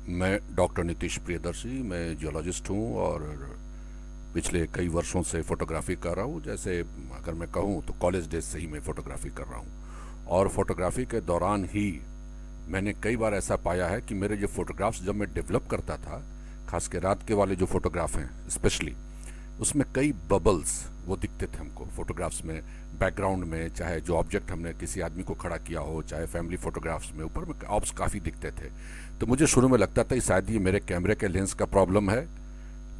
मैं डॉक्टर नीतीश प्रियदर्शी, मैं जियोलॉजिस्ट हूँ और पिछले कई वर्षों से फ़ोटोग्राफी कर रहा हूँ। जैसे अगर मैं कहूँ तो कॉलेज डेज से ही मैं फ़ोटोग्राफी कर रहा हूँ और फ़ोटोग्राफी के दौरान ही मैंने कई बार ऐसा पाया है कि मेरे जो फ़ोटोग्राफ्स जब मैं डेवलप करता था, खास के रात के वाले जो फ़ोटोग्राफ हैं स्पेशली, उसमें कई बबल्स वो दिखते थे हमको फोटोग्राफ्स में, बैकग्राउंड में, चाहे जो ऑब्जेक्ट हमने किसी आदमी को खड़ा किया हो, चाहे फैमिली फोटोग्राफ्स में ऊपर में ऑब्स काफ़ी दिखते थे। तो मुझे शुरू में लगता था कि शायद ये मेरे कैमरे के लेंस का प्रॉब्लम है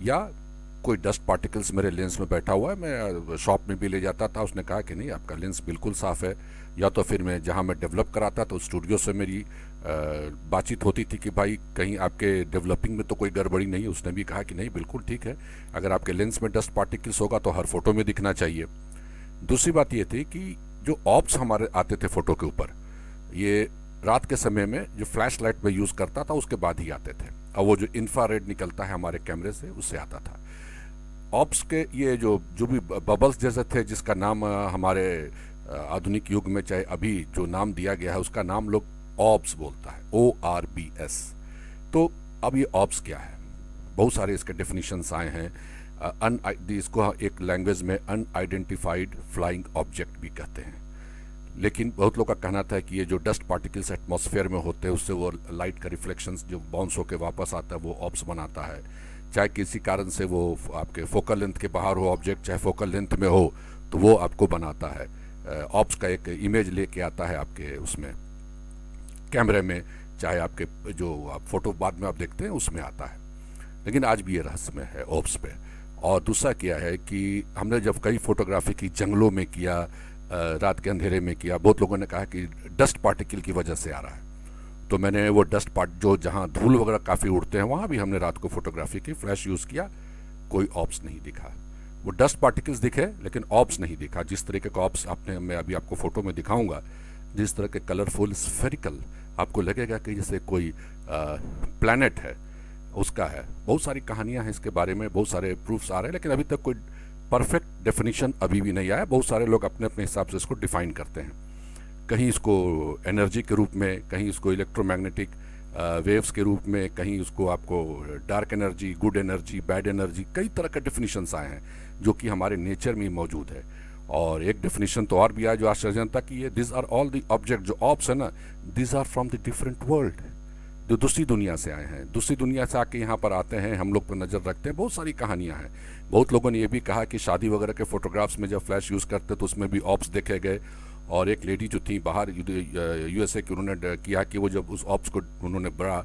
या कोई डस्ट पार्टिकल्स मेरे लेंस में बैठा हुआ है। मैं शॉप में भी ले जाता था, उसने कहा कि नहीं, आपका लेंस बिल्कुल साफ़ है। या तो फिर मैं जहाँ मैं डेवलप कराता तो स्टूडियो से मेरी बातचीत होती थी कि भाई कहीं आपके डेवलपिंग में तो कोई गड़बड़ी नहीं है। उसने भी कहा कि नहीं, बिल्कुल ठीक है, अगर आपके लेंस में डस्ट पार्टिकल्स होगा तो हर फोटो में दिखना चाहिए। दूसरी बात ये थी कि जो ऑप्स हमारे आते थे फोटो के ऊपर, ये रात के समय में जो फ्लैश लाइट में यूज़ करता था उसके बाद ही आते थे, और वो जो इंफ्रारेड निकलता है हमारे कैमरे से उससे आता था। ऑप्स के ये जो जो भी बबल्स जैसे थे, जिसका नाम हमारे आधुनिक युग में, चाहे अभी जो नाम दिया गया है उसका नाम लोग ऑब्स बोलता है, ORBS। तो अब ये ऑब्स क्या है? बहुत सारे इसके डेफिनेशंस आए हैं। इसको एक लैंग्वेज में अनआइडेंटिफाइड फ्लाइंग ऑब्जेक्ट भी कहते हैं। लेकिन बहुत लोग का कहना था कि ये जो डस्ट पार्टिकल्स एटमॉस्फेयर में होते हैं उससे वो लाइट का रिफ्लेक्शंस जो बाउंस होकर वापस आता है वो ऑब्स बनाता है। चाहे किसी कारण से वो आपके फोकल लेंथ के बाहर हो ऑब्जेक्ट, चाहे फोकल लेंथ में हो, तो वो आपको बनाता है। ऑब्स का एक इमेज लेके आता है आपके उसमें कैमरे में, चाहे आपके जो आप फोटो बाद में आप देखते हैं उसमें आता है। लेकिन आज भी ये रहस्यमय है ऑप्स पे। और दूसरा क्या है कि हमने जब कई फोटोग्राफी की जंगलों में किया, रात के अंधेरे में किया, बहुत लोगों ने कहा कि डस्ट पार्टिकल की वजह से आ रहा है। तो मैंने वो डस्ट पार्ट जो जहाँ धूल वगैरह काफ़ी उड़ते हैं वहाँ भी हमने रात को फोटोग्राफी की, फ्लैश यूज़ किया, कोई ऑप्स नहीं दिखा। वो डस्ट पार्टिकल्स दिखे लेकिन ऑप्स नहीं दिखा। जिस तरीके का ऑप्स आपने, मैं अभी आपको फोटो में दिखाऊंगा, जिस तरह के कलरफुल स्फेरिकल, आपको लगेगा कि जैसे कोई प्लैनेट है उसका है। बहुत सारी कहानियां हैं इसके बारे में, बहुत सारे प्रूफ्स आ रहे हैं, लेकिन अभी तक कोई परफेक्ट डेफिनेशन अभी भी नहीं आया। बहुत सारे लोग अपने अपने हिसाब से इसको डिफाइन करते हैं। कहीं इसको एनर्जी के रूप में, कहीं इसको इलेक्ट्रोमैग्नेटिक वेव्स के रूप में, कहीं उसको आपको dark energy, good energy, bad energy, कई तरह के डेफिनेशंस आए हैं जो कि हमारे नेचर में मौजूद है। और एक डेफिनेशन तो और भी आया जो आश्चर्यजनक था कि ये this are all the object जो ऑब्स है ना, this are from the different world, जो दूसरी दुनिया से आए हैं, दूसरी दुनिया से आके यहाँ पर आते हैं, हम लोग पर नज़र रखते हैं। बहुत सारी कहानियाँ हैं। बहुत लोगों ने ये भी कहा कि शादी वगैरह के फोटोग्राफ्स में जब फ्लैश यूज़ करते तो उसमें भी ऑप्स देखे गए। और एक लेडी जो थी बाहर USA की, उन्होंने किया कि वो जब उस ऑप्स को उन्होंने बड़ा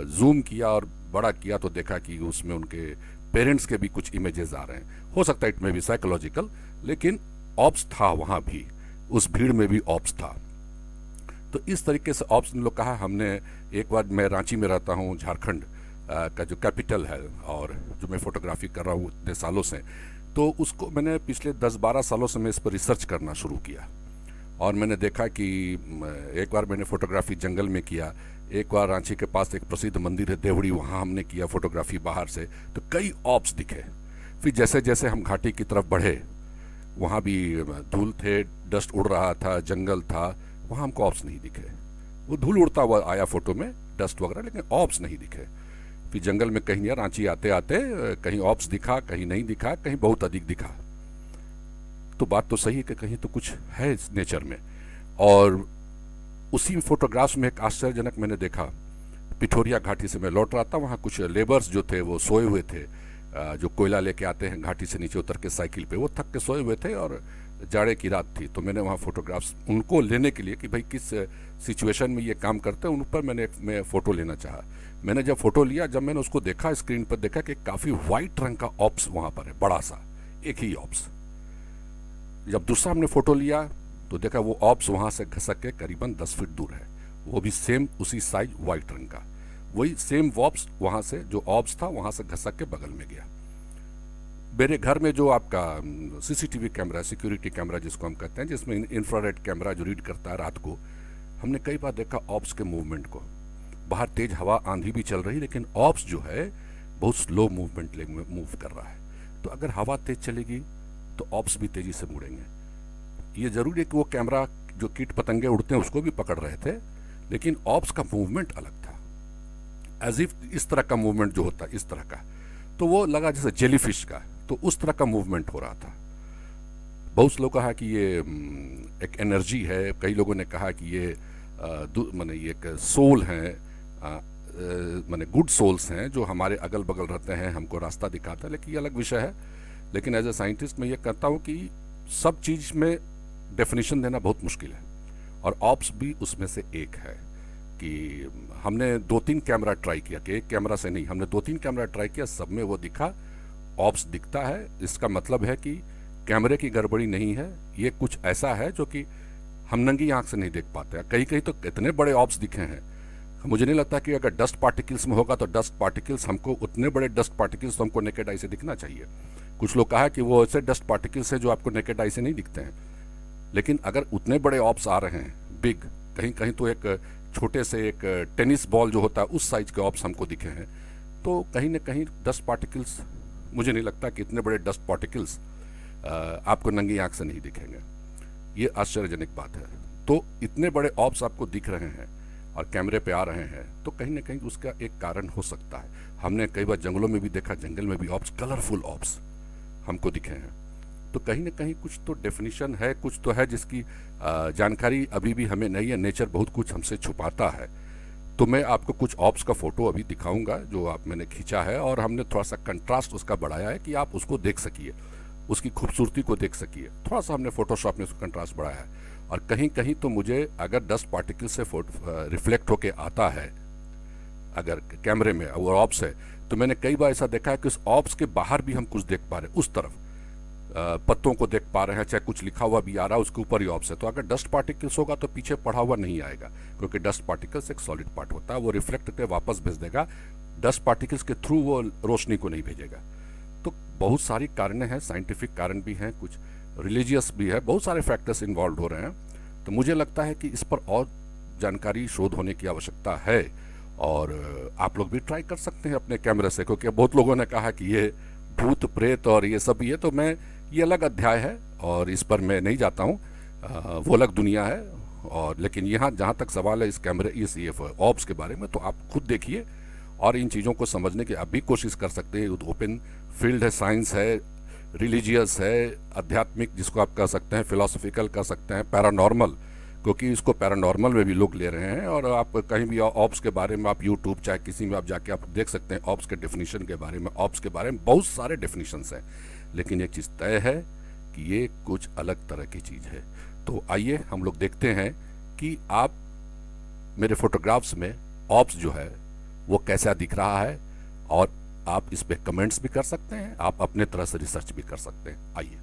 जूम किया और बड़ा किया तो देखा कि उसमें उनके पेरेंट्स के भी कुछ इमेजेस आ रहे हैं। हो सकता है इट में भी साइकोलॉजिकल, लेकिन ऑप्स था वहाँ भी, उस भीड़ में भी ऑप्स था। तो इस तरीके से ऑप्स ने लोग कहा। हमने एक बार, मैं रांची में रहता हूँ, झारखंड का जो कैपिटल है, और जो मैं फोटोग्राफी कर रहा हूँ इतने सालों से, तो उसको मैंने पिछले 10-12 सालों से मैं इस पर रिसर्च करना शुरू किया। और मैंने देखा कि एक बार मैंने फोटोग्राफी जंगल में किया, एक बार रांची के पास एक प्रसिद्ध मंदिर है देवड़ी, वहाँ हमने किया फोटोग्राफी बाहर से, तो कई ऑप्स दिखे। फिर जैसे जैसे हम घाटी की तरफ बढ़े, वहाँ भी धूल थे, डस्ट उड़ रहा था, जंगल था, वहाँ हमको ऑप्स नहीं दिखे। वो धूल उड़ता हुआ आया फोटो में, डस्ट वगैरह, लेकिन ऑप्स नहीं दिखे। फिर जंगल में कहीं, रांची आते आते कहीं ऑप्स दिखा, कहीं नहीं दिखा, कहीं बहुत अधिक दिखा। तो बात तो सही है कि कहीं तो कुछ है इस नेचर में। और उसी फोटोग्राफ्स में एक आश्चर्यजनक मैंने देखा। पिठोरिया घाटी से मैं लौट रहा था, वहाँ कुछ लेबर्स जो थे वो सोए हुए थे, जो कोयला लेके आते हैं घाटी से नीचे उतर के साइकिल पे, वो थक के सोए हुए थे और जाड़े की रात थी। तो मैंने वहाँ फोटोग्राफ्स उनको लेने के लिए कि भाई किस सिचुएशन में ये काम करते हैं, उन पर मैं फ़ोटो लेना चाहा। मैंने जब फ़ोटो लिया, जब मैंने उसको देखा स्क्रीन पर, देखा कि काफ़ी वाइट रंग का ऑप्स वहाँ पर है, बड़ा सा एक ही ऑप्स। जब दूसरा हमने फ़ोटो लिया तो देखा वो ऑप्स वहाँ से घसक के करीबन 10 फीट दूर है, वो भी सेम उसी साइज वाइट रंग का, वही सेम ऑप्स वहाँ से, जो ऑप्स था वहाँ से घसक के बगल में गया। मेरे घर में जो आपका CCTV कैमरा, सिक्योरिटी कैमरा जिसको हम कहते हैं, जिसमें इंफ्रारेड कैमरा जो रीड करता है रात को, हमने कई बार देखा ऑप्स के मूवमेंट को। बाहर तेज हवा, आंधी भी चल रही, लेकिन ऑप्स जो है बहुत स्लो मूवमेंट में मूव कर रहा है। तो अगर हवा तेज चलेगी तो ऑप्स भी तेजी से मुड़ेंगे। ये जरूरी है कि वो कैमरा जो कीट पतंगे उड़ते हैं उसको भी पकड़ रहे थे, लेकिन ऑप्स का मूवमेंट अलग था। एज इफ इस तरह का मूवमेंट जो होता है इस तरह का, तो वो लगा जैसे जेलीफिश का, तो उस तरह का मूवमेंट हो रहा था। बहुत से लोग कहा कि ये एक एनर्जी है, कई लोगों ने कहा कि ये माने ये एक सोल है, माने गुड सोल्स हैं जो हमारे अगल बगल रहते हैं, हमको रास्ता दिखाता है, लेकिन ये अलग विषय है। लेकिन एज ए साइंटिस्ट मैं ये कहता हूँ कि सब चीज़ में डेफिनेशन देना बहुत मुश्किल है, और ऑप्स भी उसमें से एक है। कि हमने 2-3 कैमरा ट्राई किया, कि एक कैमरा से नहीं, हमने 2-3 कैमरा ट्राई किया, सब में वो दिखा, ऑप्स दिखता है। इसका मतलब है कि कैमरे की गड़बड़ी नहीं है, ये कुछ ऐसा है जो कि हम नंगी आंख से नहीं देख पाते। कहीं कहीं तो इतने बड़े ऑप्स दिखे हैं, मुझे नहीं लगता कि अगर डस्ट पार्टिकल्स में होगा तो डस्ट पार्टिकल्स हमको, उतने बड़े डस्ट पार्टिकल्स तो हमको नेकेड आई से दिखना चाहिए। कुछ लोग कहा कि वो ऐसे डस्ट पार्टिकल्स हैं जो आपको नेकेड आई से नहीं दिखते हैं, लेकिन अगर उतने बड़े ऑप्स आ रहे हैं बिग, कहीं कहीं तो एक छोटे से एक टेनिस बॉल जो होता है उस साइज के ऑप्स हमको दिखे हैं, तो कहीं ना कहीं डस्ट पार्टिकल्स, मुझे नहीं लगता कि इतने बड़े डस्ट पार्टिकल्स आपको नंगी आंख से नहीं दिखेंगे। ये आश्चर्यजनक बात है। तो इतने बड़े ऑप्स आपको दिख रहे हैं और कैमरे पे आ रहे हैं, तो कहीं ना कहीं उसका एक कारण हो सकता है। हमने कई बार जंगलों में भी देखा, जंगल में भी ऑप्स, कलरफुल ऑप्स हमको दिखे हैं। तो कहीं ना कहीं कुछ तो डेफिनेशन है, कुछ तो है जिसकी जानकारी अभी भी हमें नहीं है। नेचर बहुत कुछ हमसे छुपाता है। तो मैं आपको कुछ ऑप्स का फोटो अभी दिखाऊंगा जो मैंने खींचा है, और हमने थोड़ा सा कंट्रास्ट उसका बढ़ाया है कि आप उसको देख सकिए, उसकी खूबसूरती को देख सकिए। थोड़ा सा हमने फोटोशॉप में उसका कंट्रास्ट बढ़ाया है। और कहीं कहीं तो मुझे अगर डस्ट पार्टिकल से रिफ्लेक्ट होके आता है अगर कैमरे में और ऑप्स है, तो मैंने कई बार ऐसा देखा है कि उस ऑप्स के बाहर भी हम कुछ देख पा रहे हैं, उस तरफ पत्तों को देख पा रहे हैं, चाहे कुछ लिखा हुआ भी आ रहा है उसके ऊपर ही ऑप्स है। तो अगर डस्ट पार्टिकल्स होगा तो पीछे पढ़ा हुआ नहीं आएगा, क्योंकि डस्ट पार्टिकल्स एक सॉलिड पार्ट होता है, वो रिफ्लेक्ट करके वापस भेज देगा, डस्ट पार्टिकल्स के थ्रू वो रोशनी को नहीं भेजेगा। तो बहुत सारी कारण हैं, साइंटिफिक कारण भी हैं, कुछ रिलीजियस भी है, बहुत सारे फैक्टर्स इन्वॉल्व हो रहे हैं। तो मुझे लगता है कि इस पर और जानकारी, शोध होने की आवश्यकता है, और आप लोग भी ट्राई कर सकते हैं अपने कैमरे से, क्योंकि बहुत लोगों ने कहा कि ये भूत प्रेत और ये सब ये, तो मैं, ये अलग अध्याय है और इस पर मैं नहीं जाता हूँ, वो अलग दुनिया है। और लेकिन यहाँ जहाँ तक सवाल है इस कैमरे, इस ऑब्स के बारे में, तो आप खुद देखिए और इन चीज़ों को समझने की आप भी कोशिश कर सकते हैं। ओपन फील्ड है, साइंस है, रिलीजियस है, आध्यात्मिक जिसको आप कह सकते हैं, फिलोसफिकल कह सकते हैं, पैरानॉर्मल, क्योंकि इसको पैरानॉर्मल में भी लोग ले रहे हैं। और आप कहीं भी ऑब्स के बारे में आप यूट्यूब चाहे किसी में आप जाके आप देख सकते हैं ऑब्स के डेफिनेशन के बारे में। ऑब्स के बारे में बहुत सारे डेफिनेशंस हैं, लेकिन एक चीज़ तय है कि ये कुछ अलग तरह की चीज़ है। तो आइए हम लोग देखते हैं कि आप मेरे फोटोग्राफ्स में ऑब्स जो है वो कैसा दिख रहा है, और आप इस पे कमेंट्स भी कर सकते हैं, आप अपने तरह से रिसर्च भी कर सकते हैं। आइए।